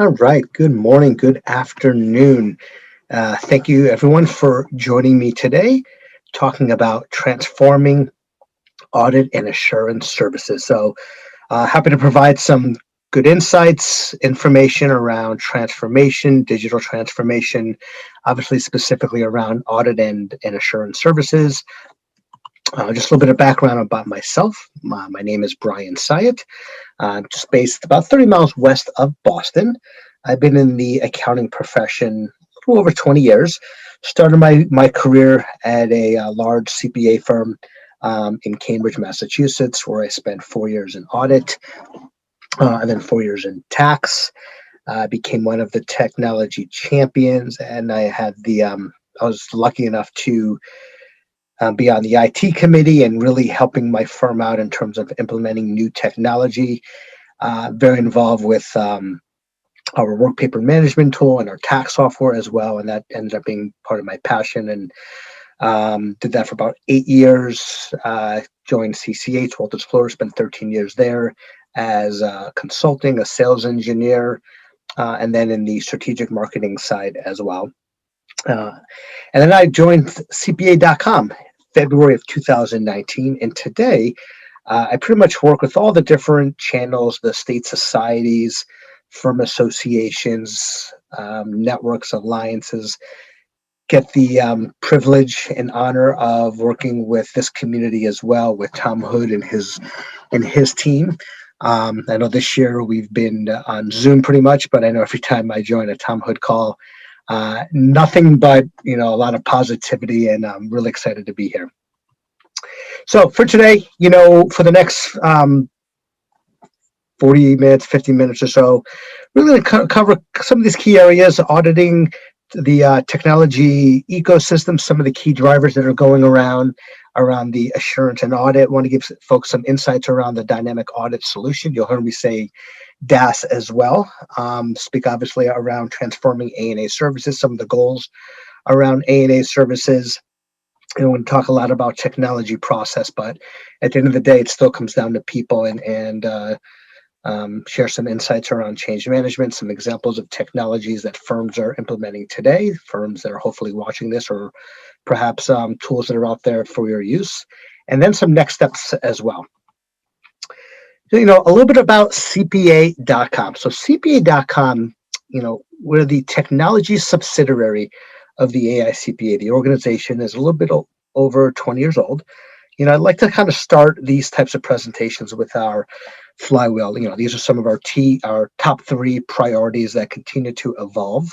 All right. Good morning. Good afternoon. Thank you, everyone, for joining me today, talking about transforming audit and assurance services. Happy to provide some good insights, information around transformation, digital transformation, obviously specifically around audit and assurance services. Just a little bit of background about myself. My name is Brian Syatt. I'm just based about 30 miles west of Boston. I've been in the accounting profession for over 20 years. Started my career at a large CPA firm in Cambridge, Massachusetts, where I spent 4 years in audit and then 4 years in tax. Became one of the technology champions, and I was lucky enough to be on the IT committee and really helping my firm out in terms of implementing new technology. Very involved with our work paper management tool and our tax software as well, and that ended up being part of my passion. And did that for about 8 years. Joined CCH, full disclosure, spent 13 years there as consulting, a sales engineer, and then in the strategic marketing side as well. And then I joined CPAcom February of 2019, and today I pretty much work with all the different channels, the state societies, firm associations, networks, alliances. Get the privilege and honor of working with this community as well, with Tom Hood and his team. I know this year we've been on Zoom pretty much, but I know every time I join a Tom Hood call, nothing but a lot of positivity, and I'm really excited to be here. So for today, for the next 40 minutes, 50 minutes or so, really going to cover some of these key areas: auditing, the technology ecosystem, some of the key drivers that are going around the assurance and audit. Want to give folks some insights around the dynamic audit solution. You'll hear me say DAS as well. Speak obviously around transforming A&A services, some of the goals around A&A services. And we're going to talk a lot about technology process, but at the end of the day, it still comes down to people, and share some insights around change management, some examples of technologies that firms are implementing today, firms that are hopefully watching this, or perhaps tools that are out there for your use, and then some next steps as well. A little bit about CPAcom. So CPAcom, we're the technology subsidiary of the AI CPA. The organization is a little bit over 20 years old. I'd like to kind of start these types of presentations with our flywheel. These are some of our top 3 priorities that continue to evolve.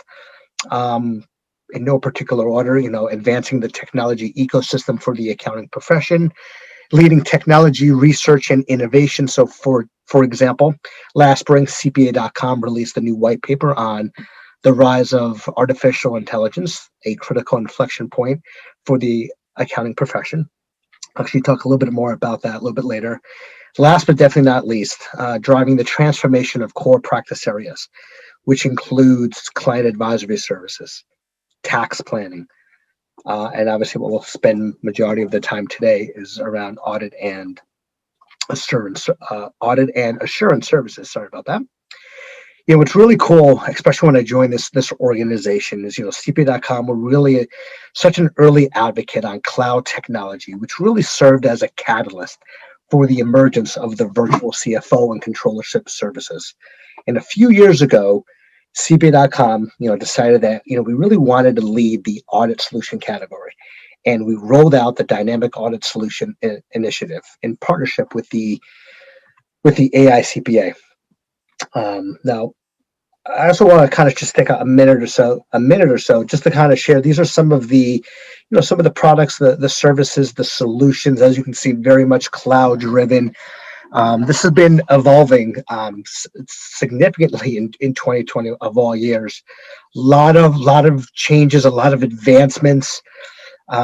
In no particular order, advancing the technology ecosystem for the accounting profession, leading technology research and innovation. So for example, last spring, CPAcom released a new white paper on the rise of artificial intelligence, a critical inflection point for the accounting profession. I'll actually talk a little bit more about that a little bit later. Last but definitely not least, driving the transformation of core practice areas, which includes client advisory services, tax planning, and obviously what we'll spend majority of the time today is around audit and assurance services. Sorry about that. What's really cool, especially when I joined this organization, is CPAcom were really such an early advocate on cloud technology, which really served as a catalyst for the emergence of the virtual CFO and controllership services. And a few years ago, CPAcom, decided that we really wanted to lead the audit solution category, and we rolled out the Dynamic Audit Solution Initiative in partnership with the AI CPA. Now, I also want to kind of just take a minute or so, just to kind of share. These are some of the, some of the products, the services, the solutions. As you can see, very much cloud driven. This has been evolving significantly in 2020 of all years. Lot of changes, a lot of advancements.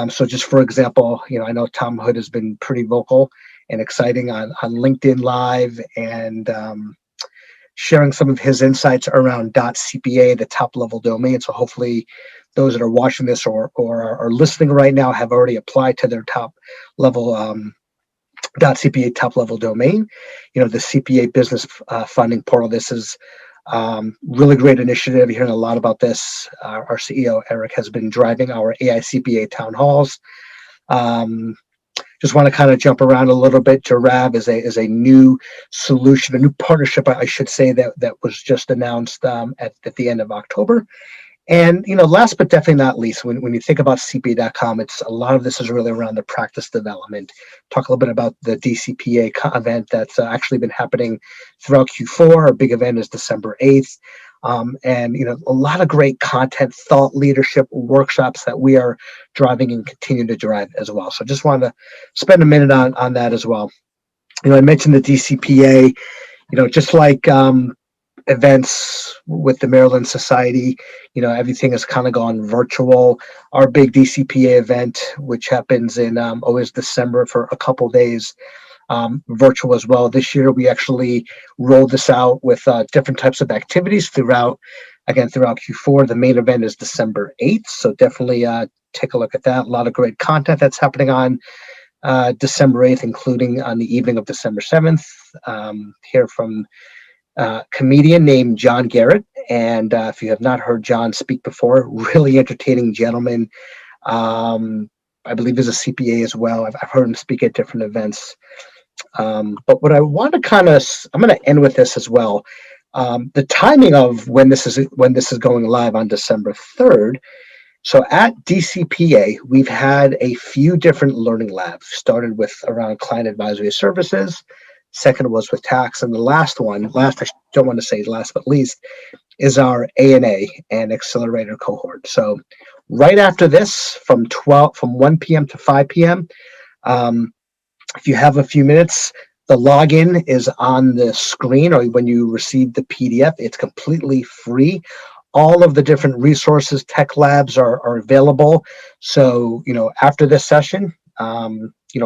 So just for example, I know Tom Hood has been pretty vocal and exciting on LinkedIn Live, and sharing some of his insights around .cpa, the top level domain. So hopefully those that are watching this or are listening right now have already applied to their top level .cpa top level domain. The CPA business funding portal. This is Really great initiative. You're hearing a lot about this. Our CEO, Eric, has been driving our AI CPA town halls. Just want to kind of jump around a little bit. Giraffe is a new solution, a new partnership, I should say, that was just announced at the end of October. And last but definitely not least, when you think about CPAcom, it's a lot of this is really around the practice development. Talk a little bit about the DCPA event that's actually been happening throughout Q4. Our big event is December 8th. And a lot of great content, thought leadership workshops that we are driving and continue to drive as well. So just wanted to spend a minute on that as well. I mentioned the DCPA, just like events with the Maryland Society, everything has kind of gone virtual. Our big DCPA event, which happens in always December for a couple days, virtual as well. This year, we actually rolled this out with different types of activities throughout Q4. The main event is December 8th, so definitely take a look at that. A lot of great content that's happening on December 8th, including on the evening of December 7th. Hear from comedian named John Garrett, and if you have not heard John speak before, really entertaining gentleman. I believe he's a CPA as well. I've heard him speak at different events. But what I want to I'm going to end with this as well. The timing of when this is going live on December 3rd. So at DCPA, we've had a few different learning labs. Started with around client advisory services. Second was with tax, and the last I don't want to say last but least, is our ANA and Accelerator cohort. So right after this, from 1 p.m. to 5 p.m., if you have a few minutes, the login is on the screen, or when you receive the PDF, it's completely free. All of the different resources, tech labs are available. So, after this session,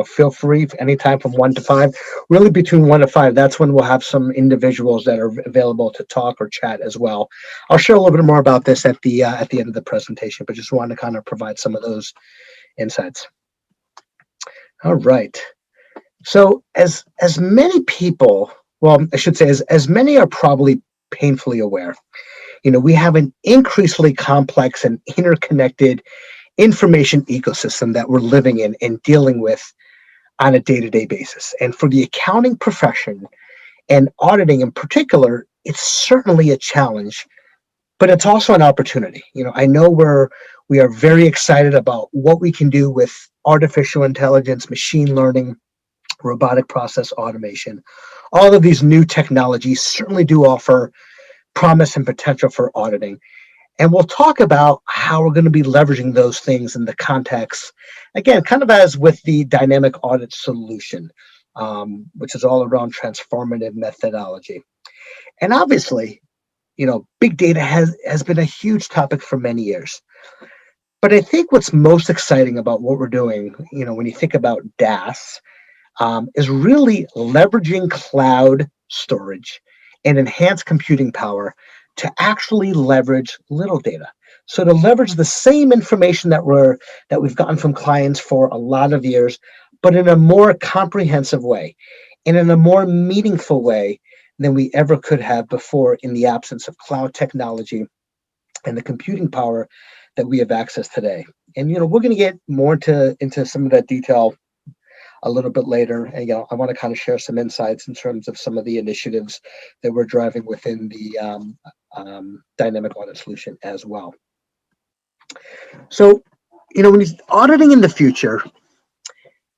feel free anytime from 1 to 5. Really between 1 to 5, that's when we'll have some individuals that are available to talk or chat as well. I'll share a little bit more about this at the end of the presentation, but just wanted to kind of provide some of those insights. All right. So as many people, well, I should say as many are probably painfully aware, we have an increasingly complex and interconnected information ecosystem that we're living in and dealing with on a day-to-day basis. And for the accounting profession and auditing in particular, it's certainly a challenge, but it's also an opportunity. I know we are very excited about what we can do with artificial intelligence, machine learning, robotic process automation. All of these new technologies certainly do offer promise and potential for auditing. And we'll talk about how we're going to be leveraging those things in the context, again, kind of as with the dynamic audit solution, which is all around transformative methodology. And obviously, big data has been a huge topic for many years. But I think what's most exciting about what we're doing, when you think about DAS, is really leveraging cloud storage and enhanced computing power to actually leverage little data. So to leverage the same information that we've gotten from clients for a lot of years, but in a more comprehensive way and in a more meaningful way than we ever could have before in the absence of cloud technology and the computing power that we have access today. And we're going to get more into some of that detail a little bit later. And I want to kind of share some insights in terms of some of the initiatives that we're driving within the dynamic audit solution as well. So, when you're auditing in the future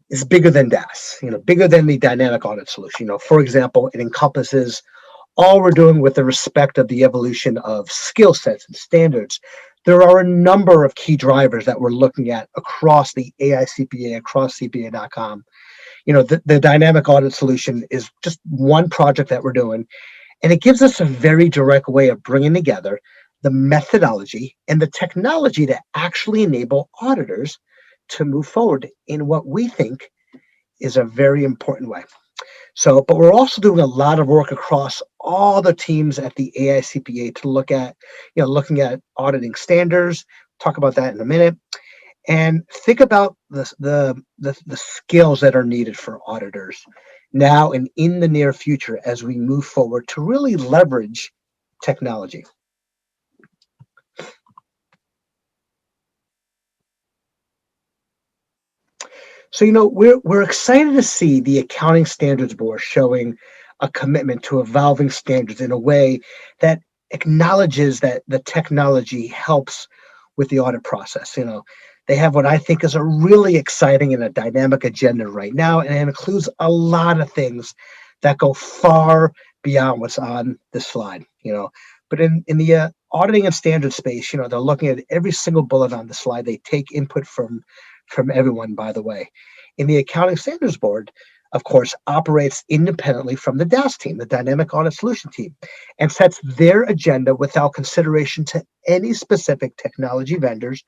is bigger than DAS, bigger than the dynamic audit solution. For example, it encompasses all we're doing with the respect of the evolution of skill sets and standards. There are a number of key drivers that we're looking at across the AI CPA, across CPAcom. The dynamic audit solution is just one project that we're doing, and it gives us a very direct way of bringing together the methodology and the technology to actually enable auditors to move forward in what we think is a very important way. So, but we're also doing a lot of work across all the teams at the AI CPA to look at, looking at auditing standards. Talk about that in a minute, and think about the skills that are needed for auditors now and in the near future as we move forward to really leverage technology. So, we're excited to see the Accounting Standards Board showing a commitment to evolving standards in a way that acknowledges that the technology helps with the audit process. They have what I think is a really exciting and a dynamic agenda right now, and it includes a lot of things that go far beyond what's on this slide. But in the auditing and standards space, they're looking at every single bullet on the slide. They take input from everyone, by the way. In the Accounting Standards Board, of course, operates independently from the DAS team, the Dynamic Audit Solution team, and sets their agenda without consideration to any specific technology vendors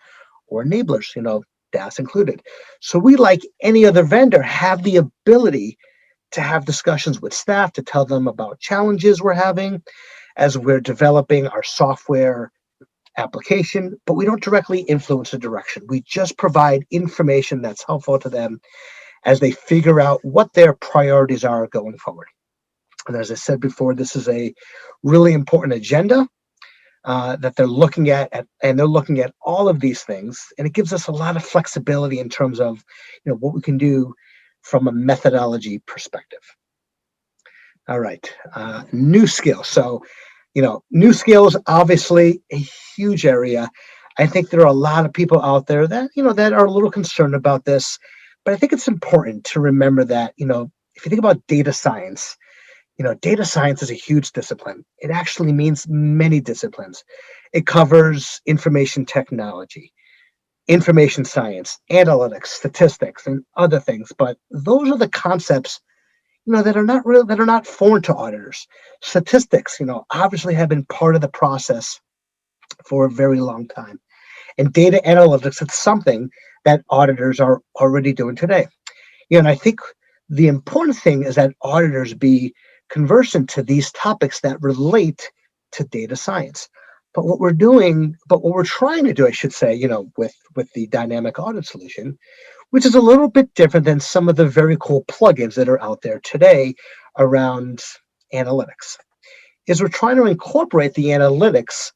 or enablers, DAS included. So we, like any other vendor, have the ability to have discussions with staff to tell them about challenges we're having as we're developing our software application, but we don't directly influence the direction. We just provide information that's helpful to them as they figure out what their priorities are going forward. And as I said before, this is a really important agenda that they're looking at, and they're looking at all of these things, and it gives us a lot of flexibility in terms of what we can do from a methodology perspective. All right, new skills. So new skills, obviously a huge area. I think there are a lot of people out there that, that are a little concerned about this, but I think it's important to remember that, if you think about data science, data science is a huge discipline. It actually means many disciplines. It covers information technology, information science, analytics, statistics, and other things. But those are the concepts that are not foreign to auditors. Statistics, obviously have been part of the process for a very long time. And data analytics, it's something that auditors are already doing today. And I think the important thing is that auditors be conversant to these topics that relate to data science. But what we're trying to do, I should say, with the dynamic audit solution, which is a little bit different than some of the very cool plugins that are out there today around analytics, is we're trying to incorporate the analytics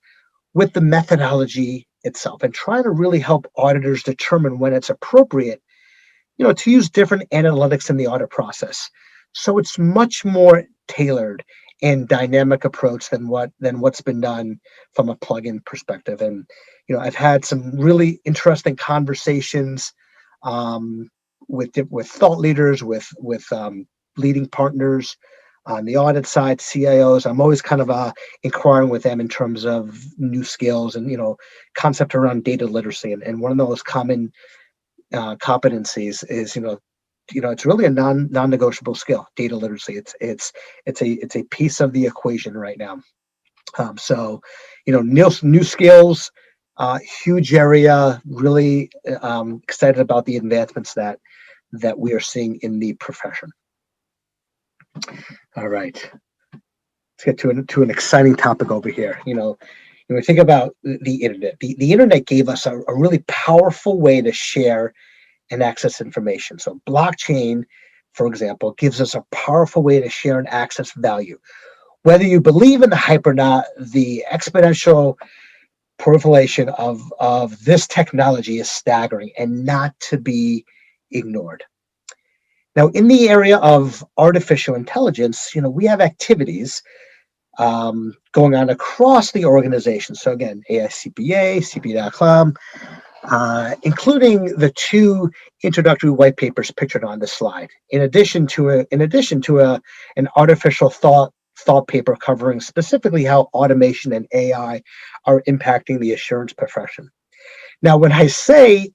with the methodology itself and trying to really help auditors determine when it's appropriate, to use different analytics in the audit process. So it's much more tailored and dynamic approach than what's been done from a plugin perspective. And I've had some really interesting conversations with thought leaders, with leading partners on the audit side, CIOs. I'm always kind of inquiring with them in terms of new skills and concept around data literacy. And one of those common competencies is it's really a non-negotiable skill. Data literacy. It's a piece of the equation right now. So new skills. Huge area, really excited about the advancements that we are seeing in the profession. All right, let's get to an exciting topic over here. When we think about the internet, the internet gave us a really powerful way to share and access information. So blockchain, for example, gives us a powerful way to share and access value. Whether you believe in the hype or not, the exponential proliferation of this technology is staggering and not to be ignored. Now, in the area of artificial intelligence, we have activities going on across the organization. So again, AICPA, CPAcom, including the two introductory white papers pictured on the slide. In addition to an artificial thought paper covering specifically how automation and AI are impacting the assurance profession. Now, when I say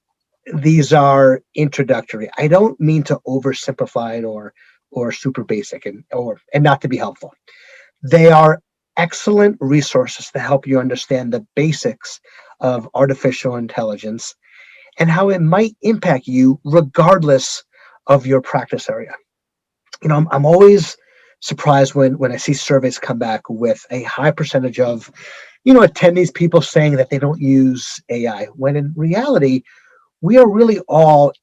these are introductory, I don't mean to oversimplify it or super basic and not to be helpful. They are excellent resources to help you understand the basics of artificial intelligence and how it might impact you regardless of your practice area. I'm always surprised when I see surveys come back with a high percentage of, attendees, people saying that they don't use AI, when in reality, we are really all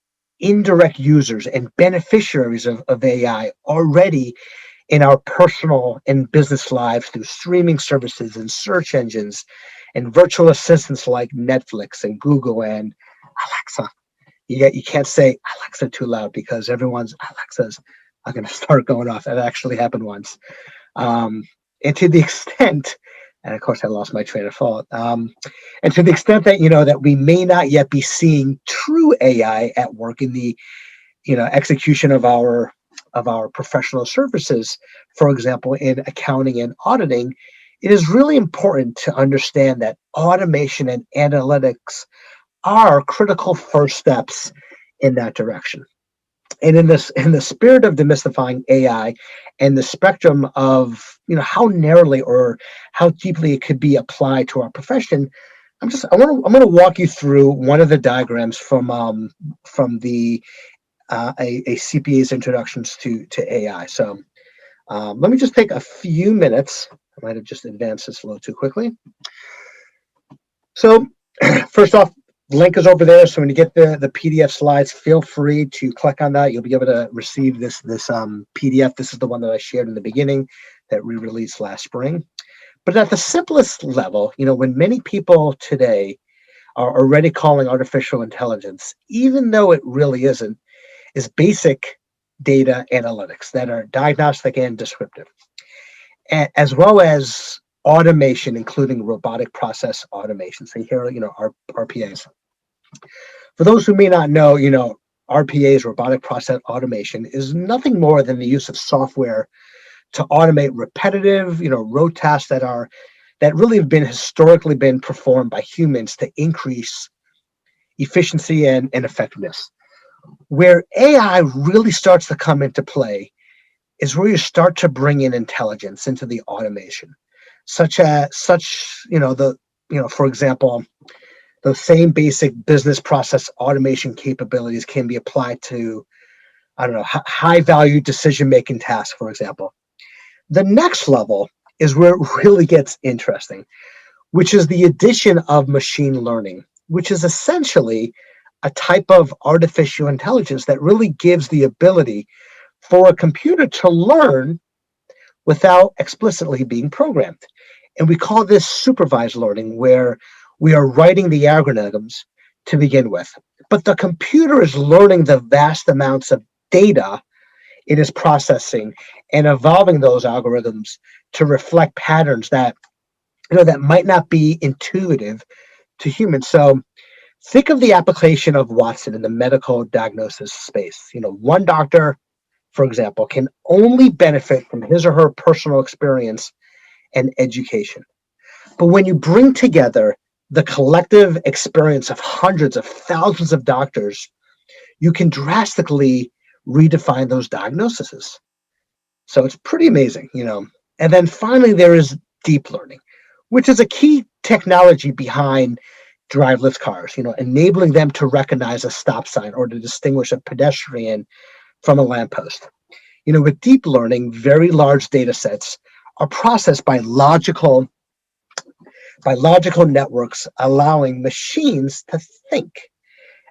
indirect users and beneficiaries of AI already in our personal and business lives through streaming services and search engines and virtual assistants like Netflix and Google and Alexa. You can't say Alexa too loud because everyone's Alexas are going to start going off. That actually happened once. And to the extent, and of course I lost my train of thought, and to the extent that, that we may not yet be seeing true AI at work in the, execution of our professional services, for example, in accounting and auditing, it is really important to understand that automation and analytics are critical first steps in that direction. And in the spirit of demystifying AI and the spectrum of, how narrowly or how deeply it could be applied to our profession, I'm going to walk you through one of the diagrams from the a CPA's introductions to AI. So let me just take a few minutes. I might have just advanced this a little too quickly. So first off, link is over there. So when you get the PDF slides, feel free to click on that. You'll be able to receive this PDF. This is the one that I shared in the beginning that we released last spring. But at the simplest level, when many people today are already calling artificial intelligence, even though it really isn't, is basic data analytics that are diagnostic and descriptive, as well as automation, including robotic process automation. So here, our RPAs. For those who may not know, RPAs, robotic process automation, is nothing more than the use of software to automate repetitive, rote tasks that really have been historically been performed by humans to increase efficiency and effectiveness. Where AI really starts to come into play is where you start to bring in intelligence into the automation, for example, those same basic business process automation capabilities can be applied to, I don't know, high value decision making tasks, for example. The next level is where it really gets interesting, which is the addition of machine learning, which is essentially a type of artificial intelligence that really gives the ability for a computer to learn without explicitly being programmed. And we call this supervised learning, where we are writing the algorithms to begin with. But the computer is learning the vast amounts of data it is processing and evolving those algorithms to reflect patterns that, that might not be intuitive to humans. So think of the application of Watson in the medical diagnosis space. One doctor, for example, can only benefit from his or her personal experience and education. But when you bring together the collective experience of hundreds of thousands of doctors, you can drastically redefine those diagnoses. So it's pretty amazing, And then finally, there is deep learning, which is a key technology behind driverless cars, enabling them to recognize a stop sign or to distinguish a pedestrian from a lamppost. With deep learning, very large data sets are processed by logical networks, allowing machines to think,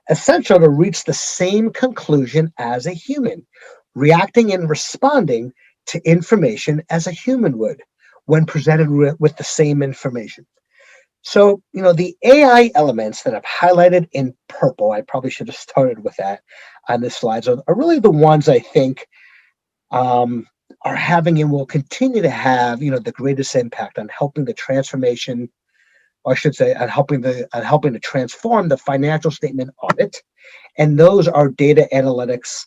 essential to reach the same conclusion as a human, reacting and responding to information as a human would when presented with the same information. So, the AI elements that I've highlighted in purple, I probably should have started with that on this slide, are really the ones I think are having and will continue to have, the greatest impact on helping the transformation, or I should say, on helping to transform the financial statement audit. And those are data analytics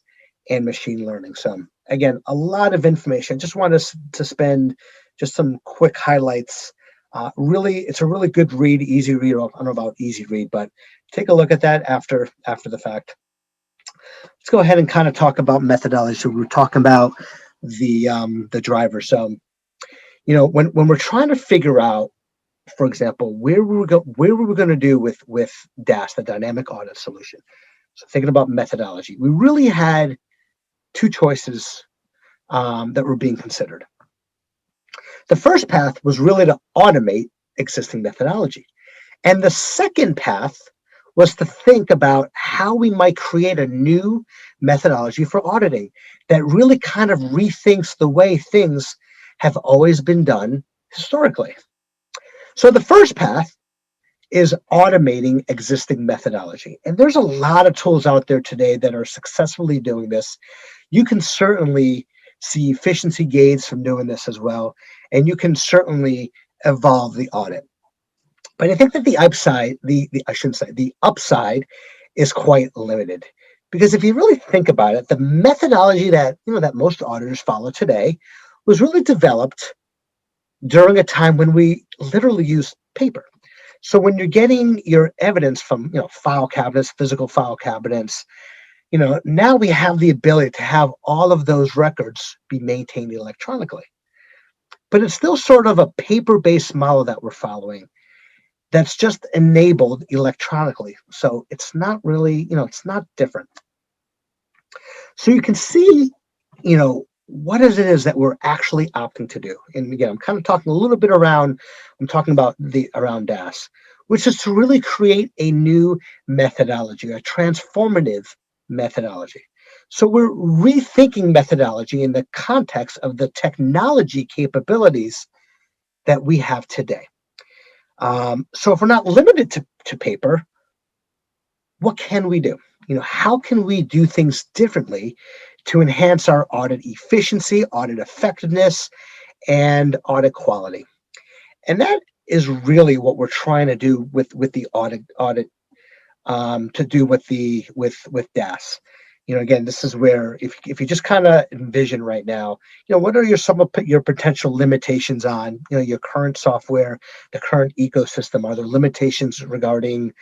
and machine learning. So again, a lot of information. Just want us to spend just some quick highlights. Really, it's a really good read, easy read. I don't know about easy read, but take a look at that after the fact. Let's go ahead and kind of talk about methodology. So we're talking about the driver. So, when we're trying to figure out, for example, where we were going to do with DAS, the dynamic audit solution. So thinking about methodology, we really had two choices that were being considered. The first path was really to automate existing methodology. And the second path was to think about how we might create a new methodology for auditing that really kind of rethinks the way things have always been done historically. So the first path is automating existing methodology. And there's a lot of tools out there today that are successfully doing this. You can certainly see efficiency gains from doing this as well, and you can certainly evolve the audit. But I think that the upside, the I shouldn't say the upside, is quite limited, because if you really think about it, the methodology that that most auditors follow today was really developed during a time when we literally used paper. So when you're getting your evidence from file cabinets, physical file cabinets, now we have the ability to have all of those records be maintained electronically. But it's still sort of a paper-based model that we're following that's just enabled electronically. So it's not really, it's not different. So you can see, what is it is that we're actually opting to do. And again, I'm kind of talking a little bit around, I'm talking about around DAS, which is to really create a new methodology, a transformative methodology. So we're rethinking methodology in the context of the technology capabilities that we have today. So if we're not limited to paper, what can we do? How can we do things differently to enhance our audit efficiency, audit effectiveness, and audit quality? And that is really what we're trying to do with the audit to do with DAS. Again, this is where if you just kind of envision right now, what are some of your potential limitations on your current software, the current ecosystem? Are there limitations regarding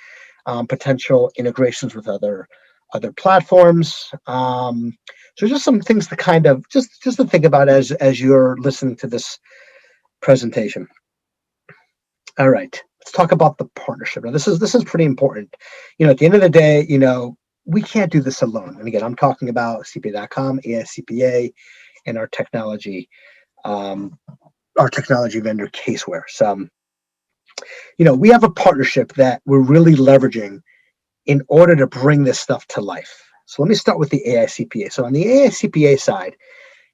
potential integrations with other platforms? So just some things to kind of just to think about as you're listening to this presentation. All right, let's talk about the partnership. Now, this is pretty important. At the end of the day, we can't do this alone. And again, I'm talking about CPAcom, CPA, and our technology vendor Caseware. So, we have a partnership that we're really leveraging in order to bring this stuff to life. So let me start with the CPA. So on the CPA side,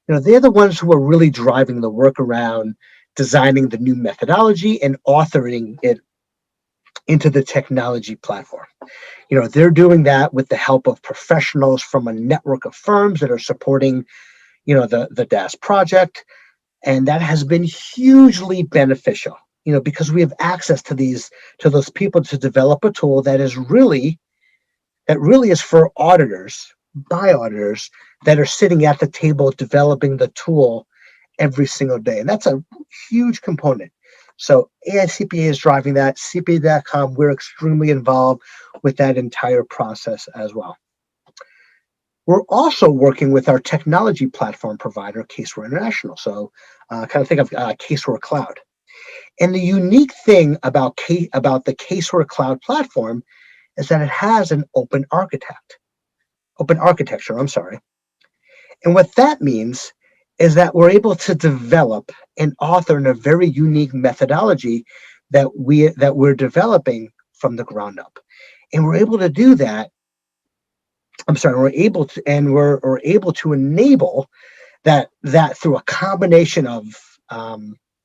they're the ones who are really driving the work around designing the new methodology and authoring it into the technology platform. They're doing that with the help of professionals from a network of firms that are supporting, the DAS project. And that has been hugely beneficial, because we have access to those people to develop a tool that really is for auditors, by auditors that are sitting at the table developing the tool every single day. And that's a huge component. So CPA is driving that. CPAcom, we're extremely involved with that entire process as well. We're also working with our technology platform provider, Caseware International. So kind of think of Caseware Cloud. And the unique thing about the Caseware Cloud platform is that it has an open architecture. And what that means is that we're able to develop and author in a very unique methodology that we're developing from the ground up. And we're able to do that. We're able to enable that through a combination of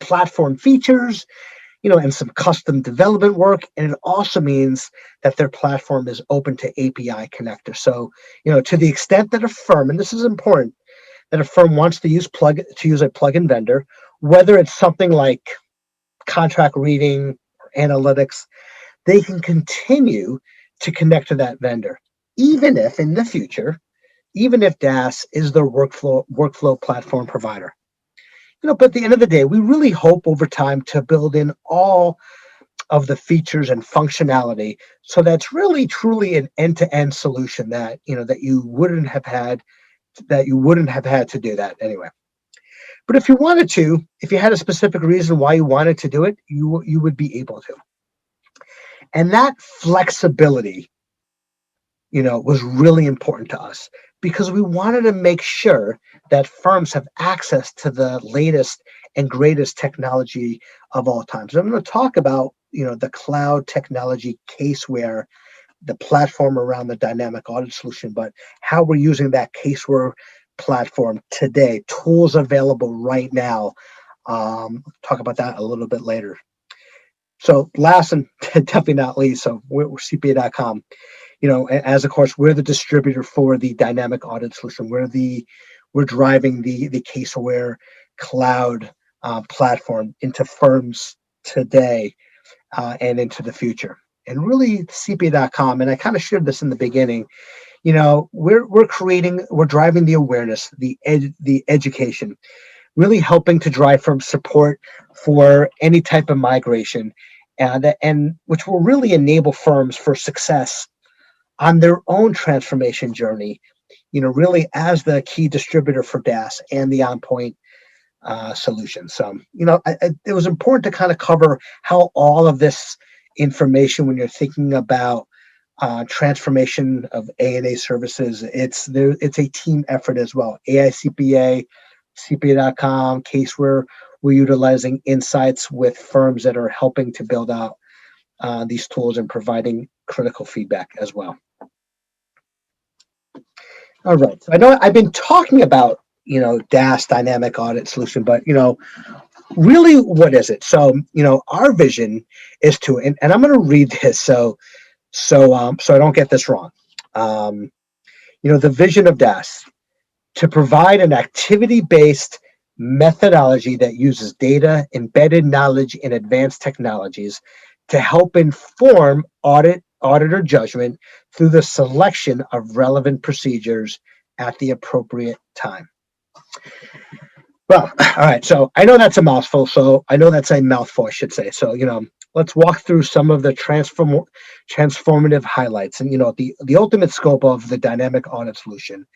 platform features, and some custom development work. And it also means that their platform is open to API connectors. So, to the extent that a firm, and this is important, that a firm wants to use a plugin vendor, whether it's something like contract reading or analytics, they can continue to connect to that vendor, even if in the future, even if DAS is their workflow platform provider. But at the end of the day, we really hope over time to build in all of the features and functionality, so that's really truly an end-to-end solution that that you wouldn't have had to do that anyway. But if you had a specific reason why you wanted to do it, you would be able to. And that flexibility, was really important to us, because we wanted to make sure that firms have access to the latest and greatest technology of all time. So I'm going to talk about, the cloud technology Caseware the platform around the dynamic audit solution, but how we're using that Caseware platform today, tools available right now. Talk about that a little bit later. So last and definitely not least, so we're CPA.com. As of course, we're the distributor for the dynamic audit solution. We're driving the Caseware cloud platform into firms today and into the future. And really, CPA.com, and I kind of shared this in the beginning. We're driving the awareness, the education, really helping to drive firm support for any type of migration, and which will really enable firms for success on their own transformation journey, really as the key distributor for DAS and the OnPoint solution. So, it was important to kind of cover how all of this information, when you're thinking about transformation of A&A services, it's a team effort as well. AICPA, CPA.com, Caseware, we're utilizing insights with firms that are helping to build out these tools and providing critical feedback as well. All right. So I know I've been talking about, DAS, dynamic audit solution, but, really what is it? So, our vision is to, and I'm going to read this so I don't get this wrong. The vision of DAS, to provide an activity-based methodology that uses data, embedded knowledge, and advanced technologies to help inform auditor judgment through the selection of relevant procedures at the appropriate time. Well, all right. So I know that's a mouthful. I should say. So, let's walk through some of the transformative highlights and, the ultimate scope of the dynamic audit solution.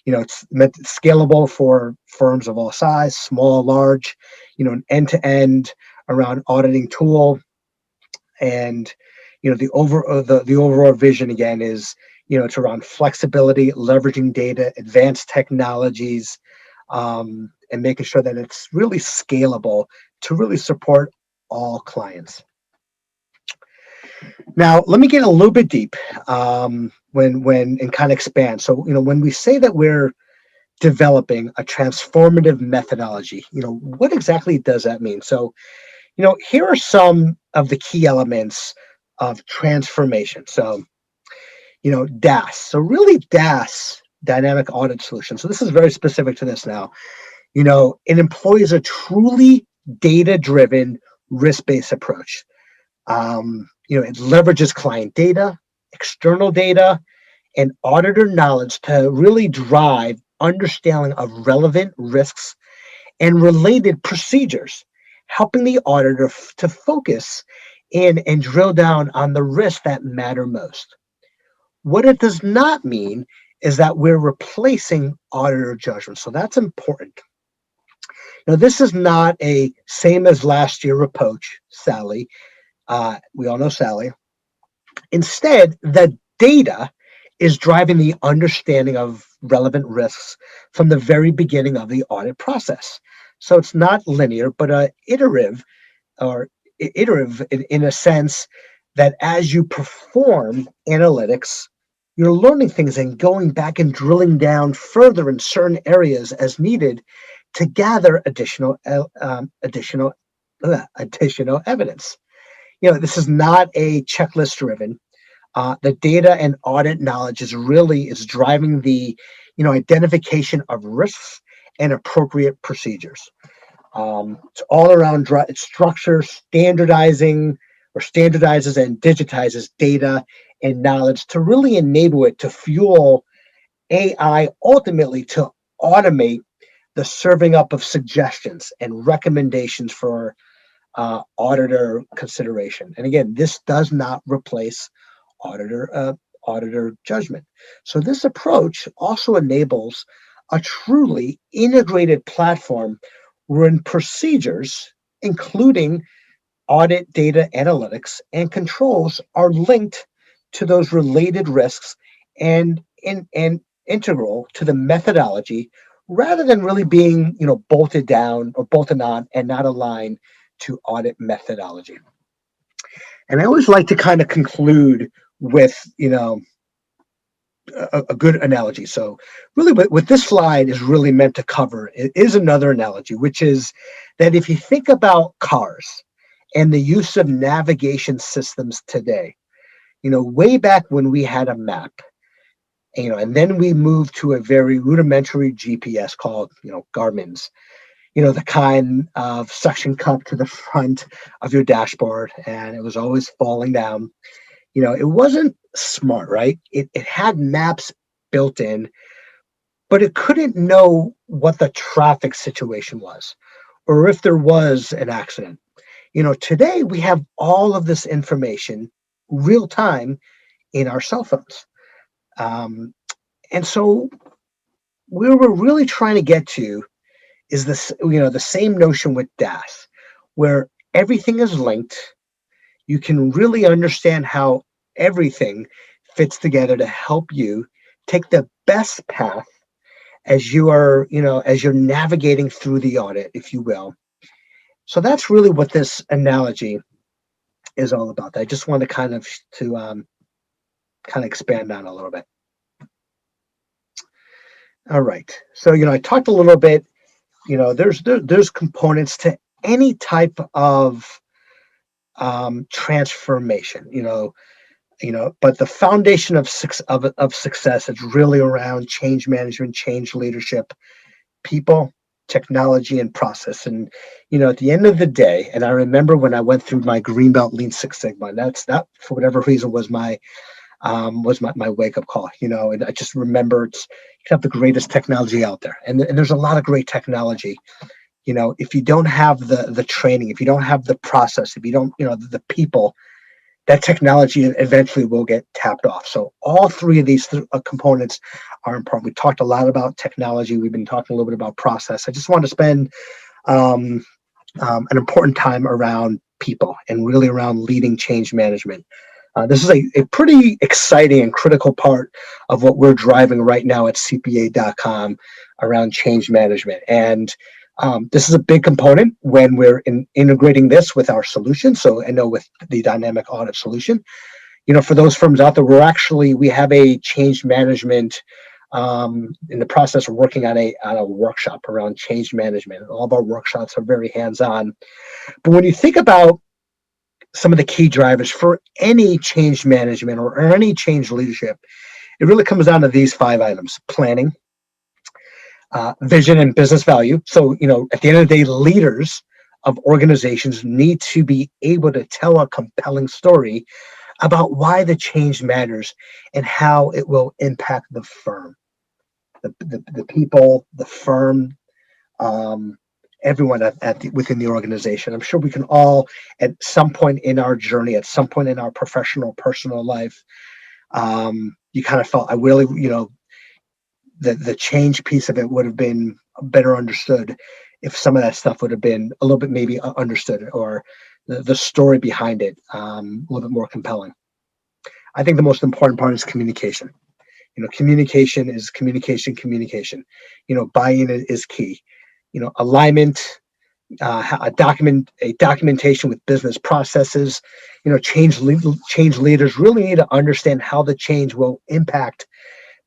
It's scalable for firms of all size, small, large, an end-to-end around auditing tool. And, the overall vision again is, it's around flexibility, leveraging data, advanced technologies, and making sure that it's really scalable to really support all clients. Now, let me get a little bit deep and kind of expand. So, when we say that we're developing a transformative methodology, what exactly does that mean? So, here are some of the key elements of transformation. So, DAS. So really DAS, dynamic audit solution. So this is very specific to this now. It employs a truly data-driven, risk-based approach. It leverages client data, external data, and auditor knowledge to really drive understanding of relevant risks and related procedures, helping the auditor to focus in and drill down on the risks that matter most. What it does not mean is that we're replacing auditor judgment. So that's important. Now, this is not a same as last year approach, Sally. We all know Sally. Instead, the data is driving the understanding of relevant risks from the very beginning of the audit process. So it's not linear, but iterative in a sense that as you perform analytics, you're learning things and going back and drilling down further in certain areas as needed to gather additional evidence. This is not a checklist driven. The data and audit knowledge is driving the identification of risks and appropriate procedures. It's all around structure, standardizes and digitizes data and knowledge to really enable it to fuel AI, ultimately to automate the serving up of suggestions and recommendations for auditor consideration. And again, this does not replace auditor judgment. So this approach also enables a truly integrated platform wherein procedures, including audit data analytics and controls, are linked to those related risks and integral to the methodology, rather than really being bolted down or bolted on and not aligned to audit methodology. And I always like to kind of conclude with, a good analogy. So really what this slide is really meant to cover is another analogy, which is that if you think about cars and the use of navigation systems today, way back when we had a map, and then we moved to a very rudimentary GPS called, Garmin's, the kind of suction cup to the front of your dashboard, and it was always falling down. It wasn't smart, right? It had maps built in, but it couldn't know what the traffic situation was or if there was an accident. Today we have all of this information real time in our cell phones. Um, and so where we're really trying to get to is this, the same notion with DAS, where everything is linked. You can really understand how everything fits together to help you take the best path as you are, as you're navigating through the audit, if you will. So that's really what this analogy is all about. I just want to kind of expand on a little bit. All right. So, I talked a little bit, there's components to any type of transformation, but the foundation of success is really around change management, change leadership, people, technology, and process. And at the end of the day, and I remember when I went through my Greenbelt Lean Six Sigma, and that for whatever reason was my wake up call. And I just remember you have the greatest technology out there, and there's a lot of great technology. If you don't have the training, if you don't have the process, if you don't, the people, that technology eventually will get tapped off. So all three of these components are important. We talked a lot about technology. We've been talking a little bit about process. I just want to spend an important time around people and really around leading change management. This is a pretty exciting and critical part of what we're driving right now at CPA.com around change management. And this is a big component when we're integrating this with our solution. So I know with the dynamic audit solution, for those firms out there, we have a change management in the process of working on a workshop around change management. All of our workshops are very hands-on. But when you think about some of the key drivers for any change management or any change leadership, it really comes down to these 5 items: planning, vision, and business value. So, at the end of the day, leaders of organizations need to be able to tell a compelling story about why the change matters and how it will impact the firm, the people, the firm, everyone within the organization. I'm sure we can all, at some point in our journey, at some point in our professional, personal life, you kind of felt, I really, the change piece of it would have been better understood if some of that stuff would have been a little bit maybe understood, or the story behind it a little bit more compelling. I think the most important part is communication. Communication is communication. Buy-in is key. Alignment, a documentation with business processes. Change leaders really need to understand how the change will impact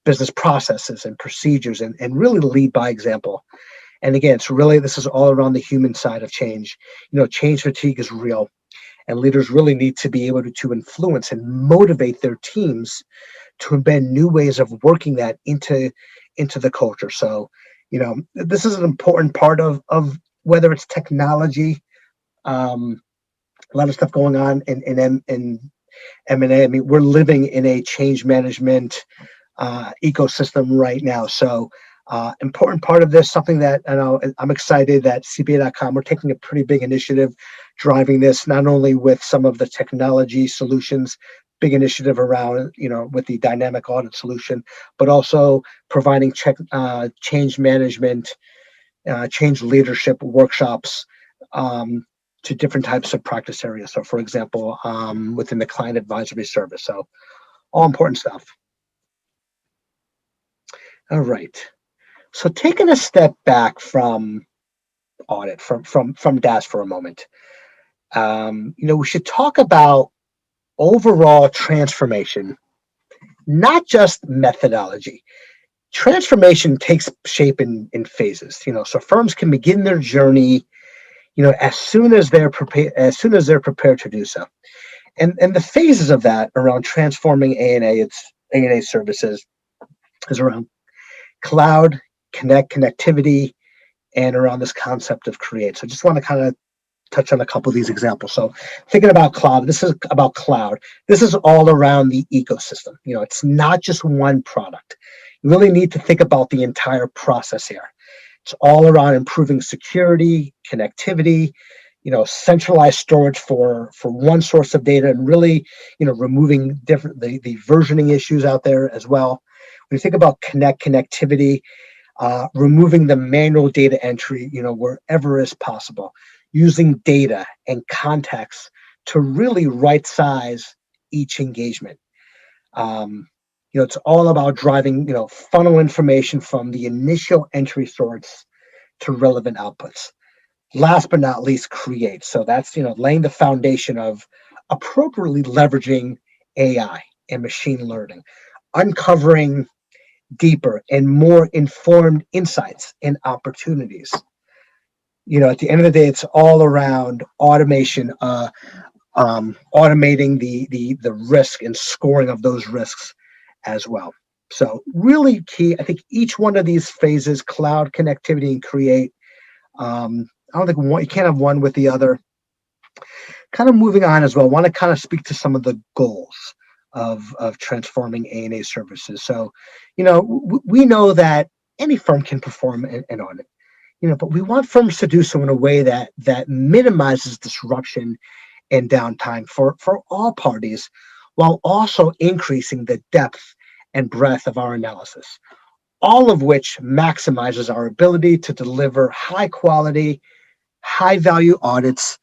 business processes and procedures, and really lead by example. And again, this is all around the human side of change. Change fatigue is real, and leaders really need to be able to influence and motivate their teams to embed new ways of working that into the culture. So, this is an important part of whether it's technology, a lot of stuff going on in M&A. I mean, we're living in a change management ecosystem right now. So important part of this, something that I know I'm excited that CPA.com, we're taking a pretty big initiative driving this, not only with some of the technology solutions, big initiative around, with the dynamic audit solution, but also providing change management, change leadership workshops to different types of practice areas. So for example, within the client advisory service. So all important stuff. All right. So taking a step back from audit, from DAS for a moment, we should talk about overall transformation, not just methodology. Transformation takes shape in phases. So firms can begin their journey, as soon as they're prepared to do so. And the phases of that around transforming A&A services is around cloud, connectivity, and around this concept of create. So I just want to kind of touch on a couple of these examples. So thinking about cloud, this is about cloud. This is all around the ecosystem. It's not just one product. You really need to think about the entire process here. It's all around improving security, connectivity, centralized storage for one source of data, and really, removing the versioning issues out there as well. When you think about connectivity, removing the manual data entry, wherever is possible, using data and context to really right size each engagement. It's all about driving, funnel information from the initial entry source to relevant outputs. Last but not least, create. So that's, laying the foundation of appropriately leveraging AI and machine learning, uncovering deeper and more informed insights and opportunities. At the end of the day, it's all around automation, automating the risk and scoring of those risks as well. So really key. I think each one of these phases, cloud, connectivity, and create, I don't think you can't have one with the other. Kind of moving on as well, I want to kind of speak to some of the goals of transforming A&A services. So, we know that any firm can perform an audit, but we want firms to do so in a way that minimizes disruption and downtime for all parties, while also increasing the depth and breadth of our analysis, all of which maximizes our ability to deliver high quality, high value audits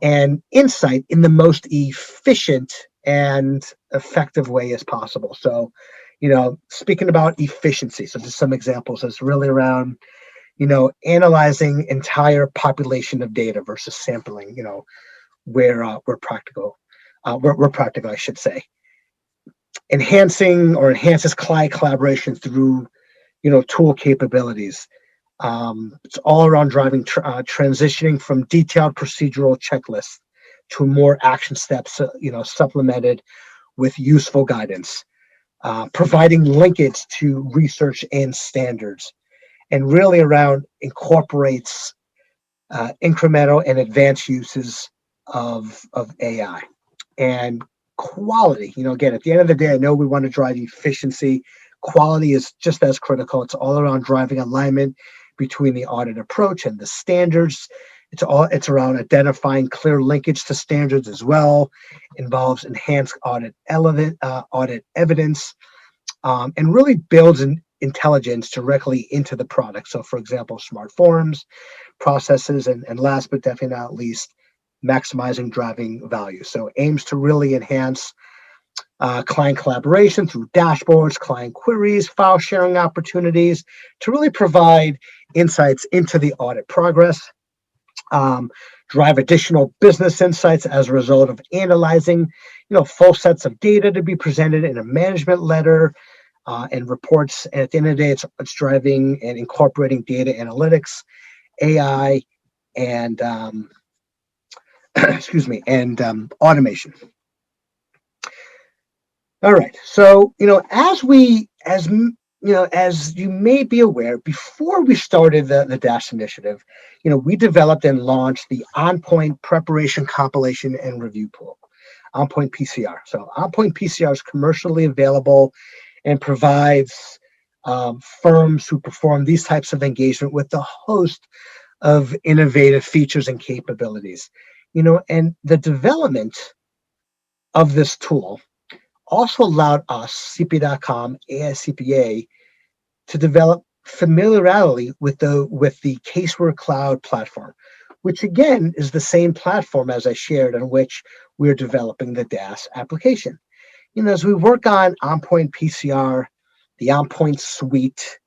and insight in the most efficient and effective way as possible. So, speaking about efficiency, so just some examples, it's really around, analyzing entire population of data versus sampling, where practical, I should say. Enhances client collaboration through, tool capabilities. It's all around driving transitioning from detailed procedural checklists to more action steps, supplemented with useful guidance, providing linkage to research and standards, and really around incorporates incremental and advanced uses of AI and quality. Again, at the end of the day, I know we want to drive efficiency. Quality is just as critical. It's all around driving alignment between the audit approach and the standards. It's around identifying clear linkage to standards as well. Involves enhanced audit evidence, and really builds intelligence directly into the product. So, for example, smart forms, processes, and last but definitely not least, maximizing driving value. So, aims to really enhance client collaboration through dashboards, client queries, file sharing opportunities, to really provide insights into the audit progress, drive additional business insights as a result of analyzing, full sets of data to be presented in a management letter and reports. And at the end of the day, it's driving and incorporating data analytics, AI, and automation. All right. So, as you may be aware, before we started the DASH initiative, we developed and launched the OnPoint Preparation Compilation and Review Pool, OnPoint PCR. So OnPoint PCR is commercially available and provides firms who perform these types of engagement with a host of innovative features and capabilities. And the development of this tool also allowed us, CPAcom, CPA, to develop familiarity with the Caseware Cloud platform, which again is the same platform as I shared on which we're developing the DAS application. As we work on OnPoint PCR, the OnPoint Suite,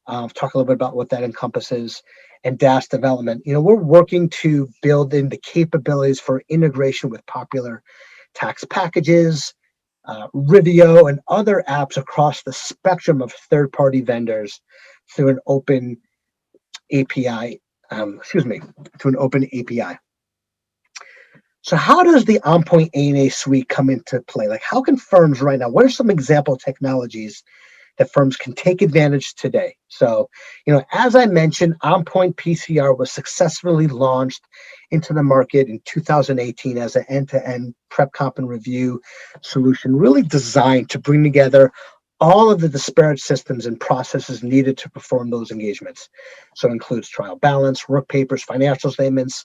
talk a little bit about what that encompasses, and DAS development, we're working to build in the capabilities for integration with popular tax packages, Rivio, and other apps across the spectrum of third-party vendors through an open API. Through an open API. So how does the OnPoint AA Suite come into play? Like, how can firms right now, what are some example technologies that firms can take advantage today? So, as I mentioned, OnPoint PCR was successfully launched into the market in 2018 as an end-to-end prep, comp, and review solution, really designed to bring together all of the disparate systems and processes needed to perform those engagements. So it includes trial balance, work papers, financial statements,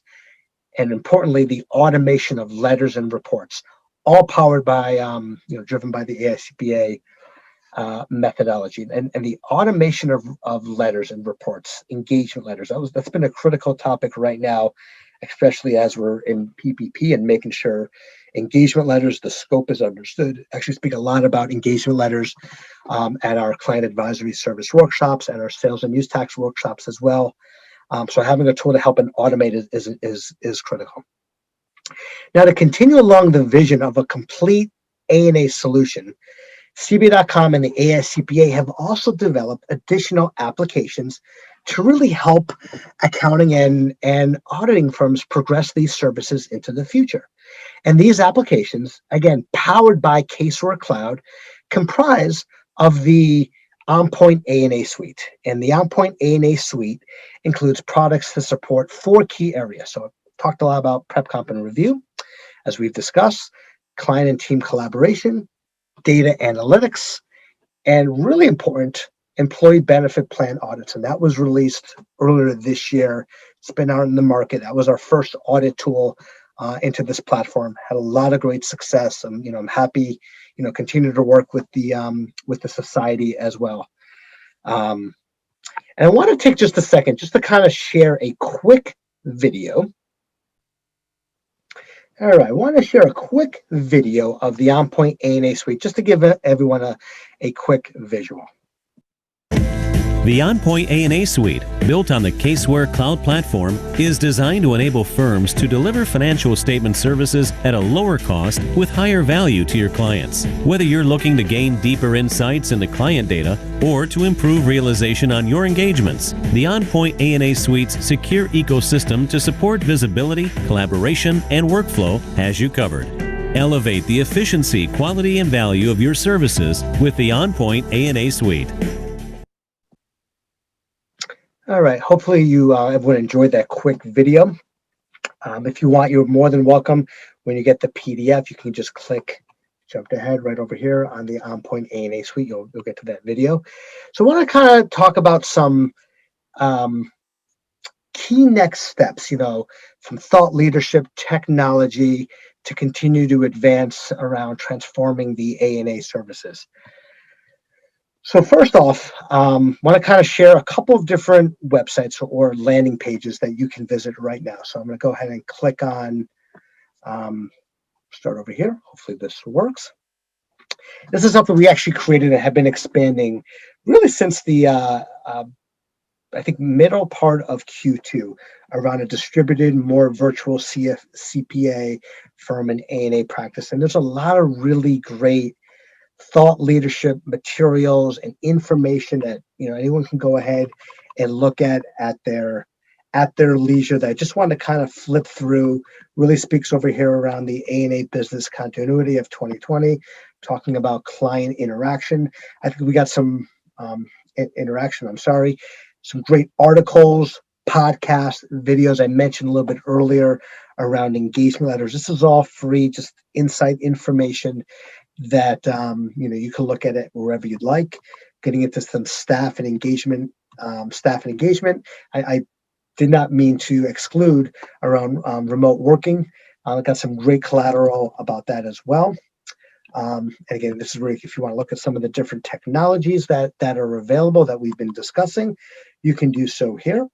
and importantly, the automation of letters and reports, all powered by, driven by the AICPA methodology. And the automation of letters and reports, engagement letters, that's been a critical topic right now, especially as we're in PPP and making sure engagement letters, the scope is understood. Actually speak a lot about engagement letters at our client advisory service workshops and our sales and use tax workshops as well. So having a tool to help and automate is critical. Now, to continue along the vision of a complete A&A solution, CPAcom and the AICPA have also developed additional applications to really help accounting and auditing firms progress these services into the future. And these applications, again, powered by Casework Cloud, comprise of the OnPoint AA Suite. And the OnPoint AA Suite includes products to support 4 key areas. So I've talked a lot about prep, comp, and review, as we've discussed, client and team collaboration, data analytics, and really important, employee benefit plan audits. And that was released earlier this year. It's been out in the market. That was our first audit tool into this platform. Had a lot of great success. I'm happy, continue to work with the society as well. And I want to take just a second just to kind of share a quick video. All right, I want to share a quick video of the OnPoint AA Suite just to give everyone a quick visual. The OnPoint AA Suite, built on the Casework Cloud platform, is designed to enable firms to deliver financial statement services at a lower cost with higher value to your clients. Whether you're looking to gain deeper insights into client data or to improve realization on your engagements, the OnPoint AA Suite's secure ecosystem to support visibility, collaboration, and workflow has you covered. Elevate the efficiency, quality, and value of your services with the OnPoint AA Suite. All right, hopefully everyone enjoyed that quick video. If you want, you're more than welcome. When you get the PDF, you can just jump ahead right over here on the OnPoint AA Suite. You'll get to that video. So I want to kind of talk about some key next steps, from thought leadership, technology, to continue to advance around transforming the A&A services. So first off, want to kind of share a couple of different websites or landing pages that you can visit right now. So I'm going to go ahead and click on, start over here. Hopefully this works. This is something we actually created and have been expanding really since the, I think, middle part of Q2 around a distributed, more virtual CPA firm and A&A practice. And there's a lot of really great thought leadership materials and information that anyone can go ahead and look at their leisure that I just want to kind of flip through. Really speaks over here around the A&A business continuity of 2020, talking about client interaction. I think we got some some great articles, podcasts, videos I mentioned a little bit earlier around engagement letters. This is all free, just insight information that you can look at it wherever you'd like. Getting into some staff and engagement. I did not mean to exclude around remote working. I got some great collateral about that as well. And again, this is really if you want to look at some of the different technologies that are available that we've been discussing, you can do so here.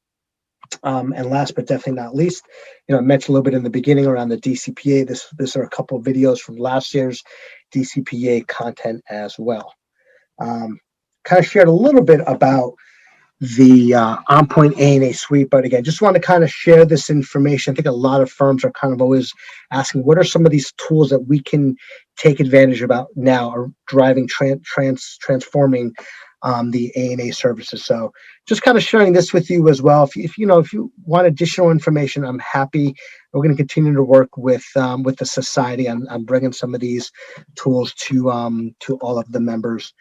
And last but definitely not least, I mentioned a little bit in the beginning around the DCPA. This are a couple of videos from last year's DCPA content as well. Kind of shared a little bit about the OnPoint AA Suite. But again, just want to kind of share this information. I think a lot of firms are kind of always asking, what are some of these tools that we can take advantage about now, or driving transforming the A&A services. So just kind of sharing this with you as well. If you want additional information, I'm happy. We're going to continue to work with the society on bringing some of these tools to all of the members.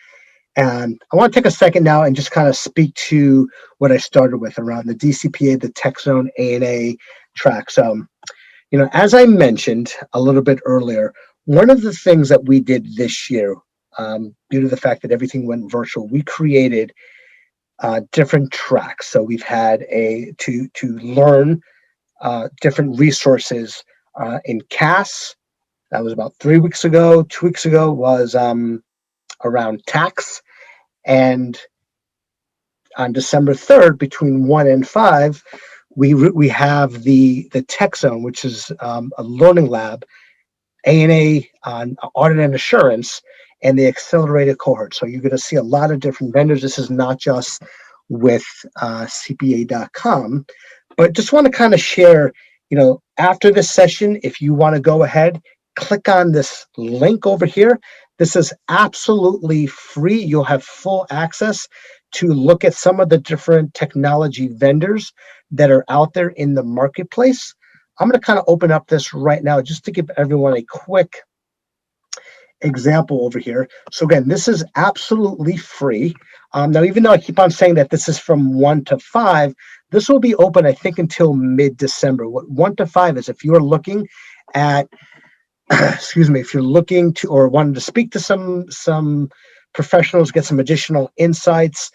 And I want to take a second now and just kind of speak to what I started with around the DCPA, the Tech Zone A&A track. So, as I mentioned a little bit earlier, one of the things that we did this year, due to the fact that everything went virtual, we created different tracks. So we've had to learn different resources in CAS. That was about 3 weeks ago. 2 weeks ago was around tax. And on December 3rd, between 1 and 5, we have the Tech Zone, which is a learning lab, A&A on audit and assurance, and the Accelerator cohort. So you're going to see a lot of different vendors. This is not just with CPAcom, but just want to kind of share, after this session, if you want to go ahead, click on this link over here. This is absolutely free. You'll have full access to look at some of the different technology vendors that are out there in the marketplace. I'm going to kind of open up this right now just to give everyone a quick example over here. So again, this is absolutely free. Now, even though I keep on saying that this is from 1 to 5, this will be open, I think, until mid-December. What 1 to 5 is, if you're looking at if you're looking to or wanting to speak to some professionals, get some additional insights,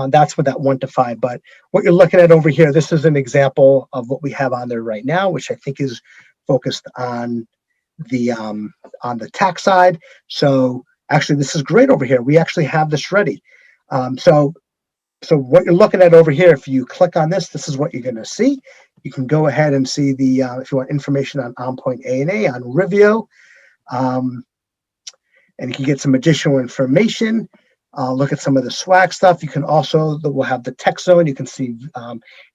that's what that 1 to 5. But what you're looking at over here, this is an example of what we have on there right now, which I think is focused on the tax side. So actually, this is great over here. We actually have this ready. So what you're looking at over here, if you click on this, this is what you're going to see. You can go ahead and see the if you want information on OnPoint A&A, on Rivio, and you can get some additional information. Look at some of the swag stuff. You can also, we'll have the Tech Zone. You can see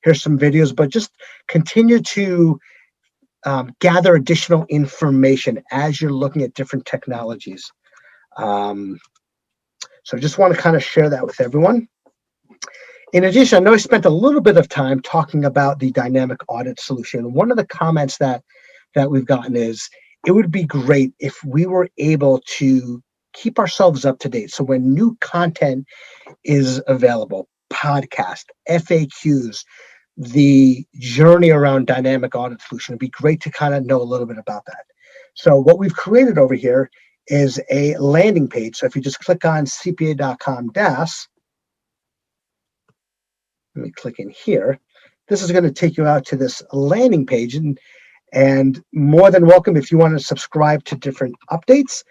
here's some videos, but just continue to gather additional information as you're looking at different technologies. So just want to kind of share that with everyone. In addition, I know I spent a little bit of time talking about the dynamic audit solution. One of the comments that we've gotten is, it would be great if we were able to keep ourselves up to date. So when new content is available, podcast, FAQs, the journey around dynamic audit solution, it'd be great to kind of know a little bit about that. So what we've created over here is a landing page. So if you just click on CPA.com DAS, let me click in here. This is going to take you out to this landing page, and more than welcome if you want to subscribe to different updates,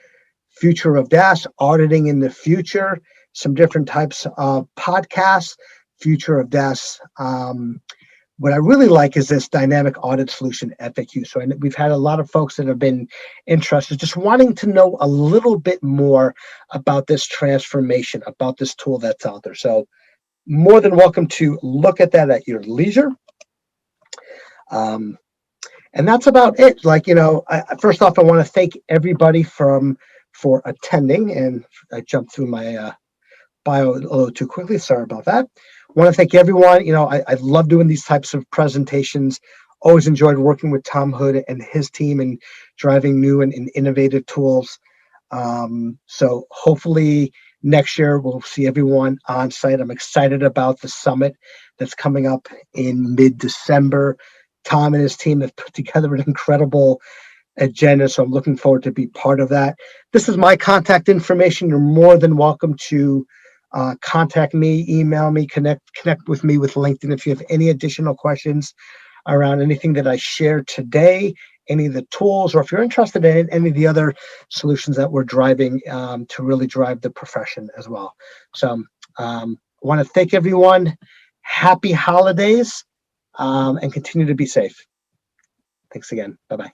future of DAS, auditing in the future, some different types of podcasts, future of DAS. What I really like is this dynamic audit solution FAQ. So we've had a lot of folks that have been interested, just wanting to know a little bit more about this transformation, about this tool that's out there. So more than welcome to look at that at your leisure. And that's about it. First off, I want to thank everybody for attending. And I jumped through my bio a little too quickly. Sorry about that. I want to thank everyone. I love doing these types of presentations. Always enjoyed working with Tom Hood and his team and driving new and innovative tools. So hopefully next year we'll see everyone on site. I'm excited about the summit that's coming up in mid-December. Tom and his team have put together an incredible agenda, so I'm looking forward to be part of that. This is my contact information. You're more than welcome to contact me, email me, connect with me with LinkedIn if you have any additional questions around anything that I shared today, any of the tools, or if you're interested in any of the other solutions that we're driving to really drive the profession as well. So I want to thank everyone. Happy holidays, and continue to be safe. Thanks again. Bye-bye.